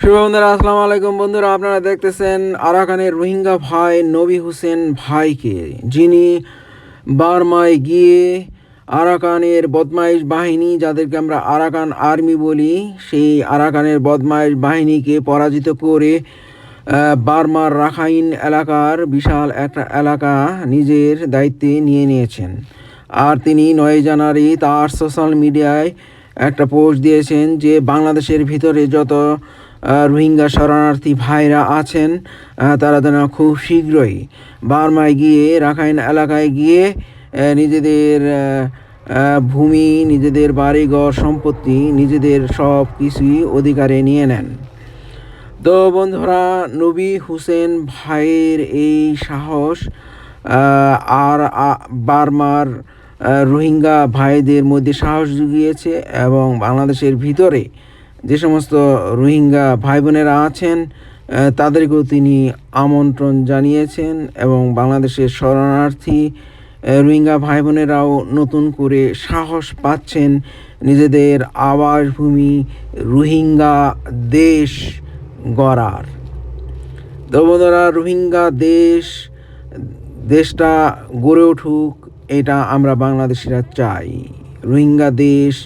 শুভ বন্ধুরা, আসসালামু আলাইকুম। বন্ধুরা, আপনারা দেখতেছেন আরাকানের রোহিঙ্গা ভাই নবী হোসেন ভাইকে, যিনি বার্মায় গিয়ে আরাকানের বদমাইশ বাহিনী, যাদেরকে আমরা আরাকান আর্মি বলি, সেই আরাকানের বদমাইশ বাহিনীকে পরাজিত করে বার্মার রাখাইন এলাকার বিশাল একটা এলাকা নিজের দায়িত্বে নিয়ে নিয়েছেন। আর তিনি 9 জানুয়ারি তার সোশ্যাল মিডিয়ায় একটা পোস্ট দিয়েছেন যে বাংলাদেশের ভিতরে যত রোহিঙ্গা শরণার্থী ভাইরা আছেন, তারা যেন খুব শীঘ্রই বার্মায় গিয়ে রাখাইন এলাকায় গিয়ে নিজেদের ভূমি, নিজেদের বাড়িঘর, সম্পত্তি, নিজেদের সব কিছুই অধিকারে নিয়ে নেন। তো বন্ধুরা, নবী হোসেন ভাইয়ের এই সাহস আর বার্মার রোহিঙ্গা ভাইদের মধ্যে সাহস জুগিয়েছে, এবং বাংলাদেশের ভিতরে যে সমস্ত রোহিঙ্গা ভাই বোনেরা আছেন তাদেরকেও তিনি আমন্ত্রণ জানিয়েছেন, এবং বাংলাদেশের শরণার্থী রোহিঙ্গা ভাই বোনেরাও নতুন করে সাহস পাচ্ছেন নিজেদের আবাসভূমি রোহিঙ্গা দেশ গড়ার। তো বন্ধুরা, রোহিঙ্গা দেশটা গড়ে উঠুক, এটা আমরা বাংলাদেশিরা চাই। রোহিঙ্গা দেশ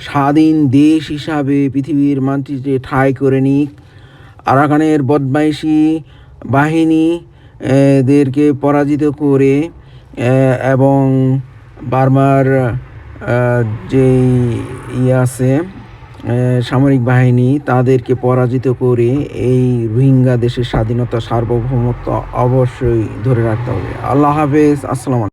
স্বাধীন দেশ হিসাবে পৃথিবীর মানচিত্রে ঠাঁই করে নিক। আরাকানের বদমাইশি বাহিনী দেরকে পরাজিত করে এবং বার্মার যেই আছে সামরিক বাহিনী, তাদেরকে পরাজিত করে এই রোহিঙ্গা দেশের স্বাধীনতা, সার্বভৌমত্ব অবশ্যই ধরে রাখতে হবে। আল্লাহ হাফেজ, আসসালামু আলাইকুম।